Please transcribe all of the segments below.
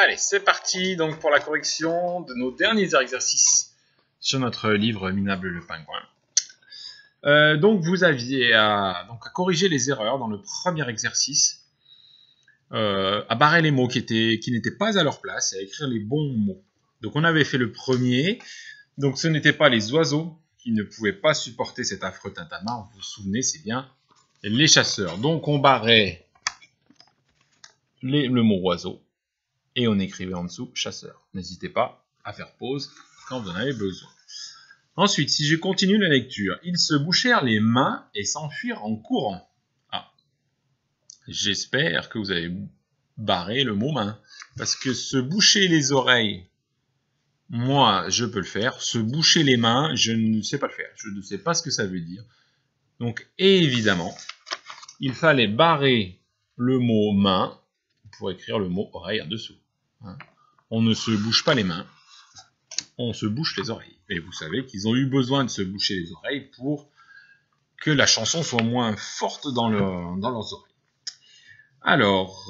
Allez, c'est parti donc pour la correction de nos derniers exercices sur notre livre Minable le Pingouin. Donc vous aviez à corriger les erreurs dans le premier exercice, à barrer les mots qui n'étaient pas à leur place et à écrire les bons mots. Donc on avait fait le premier, donc ce n'étaient pas les oiseaux qui ne pouvaient pas supporter cet affreux tintamarre, vous vous souvenez, c'est bien les chasseurs. Donc on barrait le mot oiseau et on écrivait en dessous chasseur. N'hésitez pas à faire pause quand vous en avez besoin. Ensuite, si je continue la lecture, ils se bouchèrent les mains et s'enfuirent en courant. Ah, j'espère que vous avez barré le mot main, parce que se boucher les oreilles, moi je peux le faire. Se boucher les mains, je ne sais pas le faire. Je ne sais pas ce que ça veut dire. Donc évidemment, il fallait barrer le mot main pour écrire le mot oreille en dessous. On ne se bouche pas les mains, on se bouche les oreilles. Et vous savez qu'ils ont eu besoin de se boucher les oreilles pour que la chanson soit moins forte dans leurs oreilles. Alors,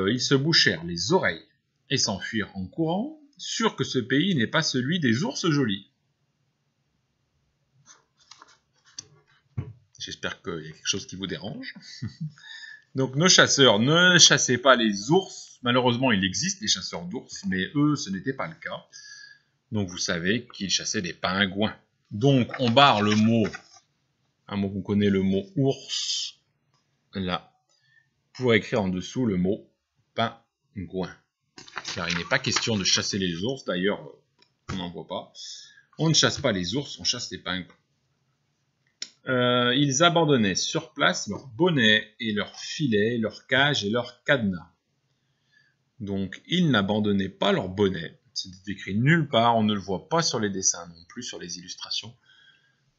ils se bouchèrent les oreilles et s'enfuirent en courant, sûrs que ce pays n'est pas celui des ours jolis. J'espère qu'il y a quelque chose qui vous dérange. Donc nos chasseurs ne chassaient pas les ours. Malheureusement, il existe des chasseurs d'ours, mais eux, ce n'était pas le cas. Donc vous savez qu'ils chassaient des pingouins. Donc on barre le mot, un mot qu'on connaît, le mot ours, là, pour écrire en dessous le mot pingouin. Car il n'est pas question de chasser les ours, d'ailleurs, on n'en voit pas. On ne chasse pas les ours, on chasse les pingouins. Ils abandonnaient sur place leur bonnet et leur filet, leur cage et leur cadenas. Donc ils n'abandonnaient pas leur bonnet. C'est écrit nulle part, on ne le voit pas sur les dessins non plus, sur les illustrations.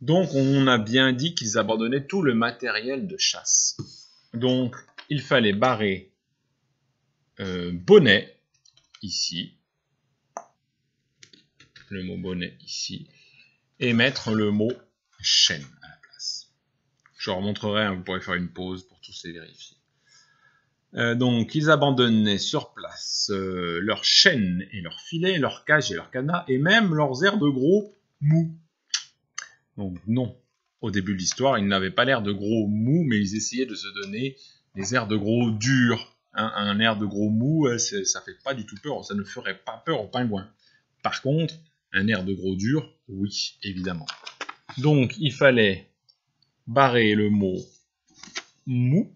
Donc on a bien dit qu'ils abandonnaient tout le matériel de chasse. Donc il fallait barrer bonnet, ici, le mot bonnet ici, et mettre le mot chaîne à la place. Je remontrerai, vous pourrez faire une pause pour tous les vérifier. Donc, ils abandonnaient sur place leurs chaînes et leurs filets, leurs cages et leurs cadenas, et même leurs airs de gros mous. Donc, non. Au début de l'histoire, ils n'avaient pas l'air de gros mous, mais ils essayaient de se donner des airs de gros durs. Un air de gros mou, ça fait pas du tout peur, ça ne ferait pas peur aux pingouins. Par contre, un air de gros dur, oui, évidemment. Donc, il fallait barrer le mot mou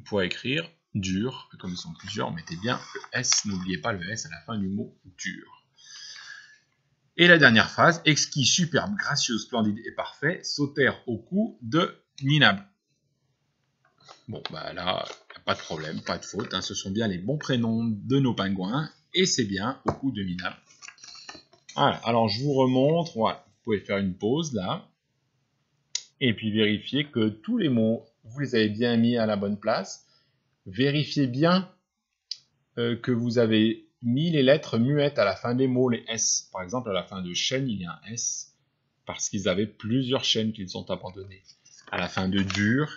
pour écrire dur, comme ils sont plusieurs, mettez bien le S, n'oubliez pas le S à la fin du mot dur. Et la dernière phrase, exquis, superbe, gracieux, splendide et parfait, sautèrent au cou de Minable. Bon, bah là, pas de problème, pas de faute, hein, ce sont bien les bons prénoms de nos pingouins, et c'est bien au cou de Minable. Voilà, alors je vous remontre, voilà, vous pouvez faire une pause là, et puis vérifier que tous les mots, vous les avez bien mis à la bonne place. Vérifiez bien que vous avez mis les lettres muettes à la fin des mots, les S. Par exemple, à la fin de chaîne, il y a un S, parce qu'ils avaient plusieurs chaînes qu'ils ont abandonnées. À la fin de dur,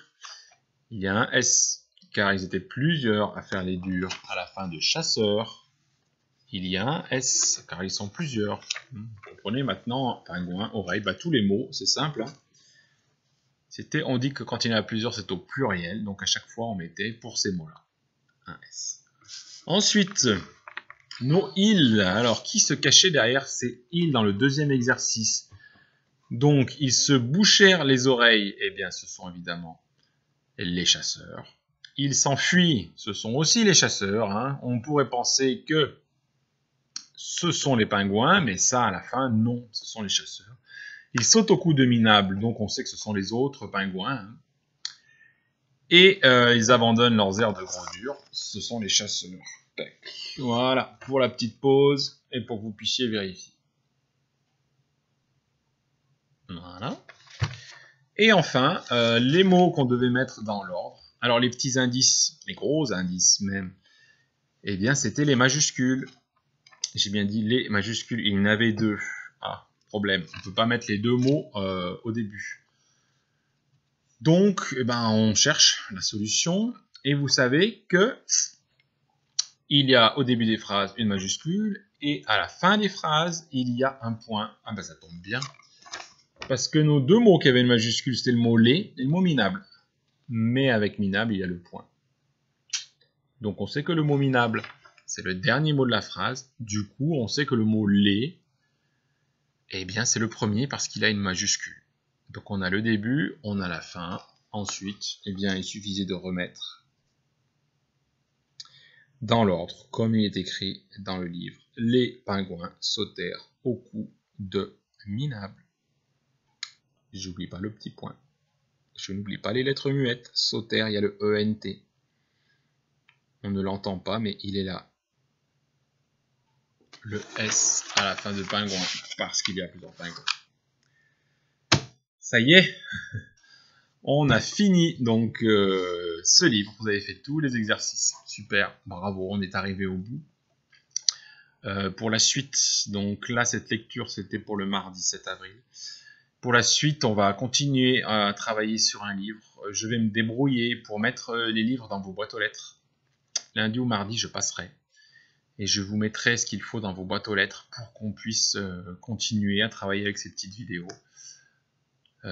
il y a un S, car ils étaient plusieurs à faire les durs. À la fin de chasseur, il y a un S, car ils sont plusieurs. Vous comprenez maintenant, pingouin, oreille, bah, tous les mots, c'est simple. Hein. On dit que quand il y en a plusieurs, c'est au pluriel, donc à chaque fois, on mettait pour ces mots-là un S. Ensuite, nos îles. Alors, qui se cachait derrière ces îles dans le deuxième exercice? Donc, ils se bouchèrent les oreilles. Eh bien, ce sont évidemment les chasseurs. Ils s'enfuient. Ce sont aussi les chasseurs. Hein. On pourrait penser que ce sont les pingouins, mais ça, à la fin, non, ce sont les chasseurs. Ils sautent au cou de Minable, donc on sait que ce sont les autres pingouins. Hein. Et ils abandonnent leurs airs de gros dur. Ce sont les chasseurs. Tac. Voilà, pour la petite pause et pour que vous puissiez vérifier. Voilà. Et enfin, les mots qu'on devait mettre dans l'ordre. Alors les petits indices, les gros indices même, eh bien c'était les majuscules. J'ai bien dit les majuscules, il y en avait deux. Ah, problème, on ne peut pas mettre les deux mots au début. Donc, eh ben, on cherche la solution. Et vous savez que il y a au début des phrases une majuscule, et à la fin des phrases, il y a un point. Ah ben ça tombe bien, parce que nos deux mots qui avaient une majuscule, c'était le mot les et le mot minable. Mais avec minable, il y a le point. Donc on sait que le mot minable, c'est le dernier mot de la phrase. Du coup, on sait que le mot les, eh bien c'est le premier parce qu'il a une majuscule. Donc on a le début, on a la fin. Ensuite, eh bien il suffisait de remettre dans l'ordre, comme il est écrit dans le livre, les pingouins sautèrent au cou de Minable. J'oublie pas le petit point. Je n'oublie pas les lettres muettes. Sautèrent, il y a le ENT. On ne l'entend pas, mais il est là. Le S à la fin de pingouin, parce qu'il y a plusieurs pingouins. Ça y est, on a fini donc ce livre. Vous avez fait tous les exercices. Super, bravo, on est arrivé au bout. Pour la suite, donc là, cette lecture, c'était pour le mardi 7 avril. Pour la suite, on va continuer à travailler sur un livre. Je vais me débrouiller pour mettre les livres dans vos boîtes aux lettres. Lundi ou mardi, je passerai. Et je vous mettrai ce qu'il faut dans vos boîtes aux lettres pour qu'on puisse continuer à travailler avec ces petites vidéos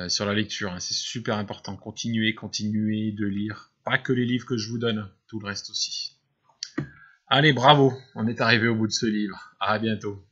sur la lecture. Hein. C'est super important. Continuez de lire. Pas que les livres que je vous donne, tout le reste aussi. Allez, bravo, on est arrivé au bout de ce livre. À bientôt.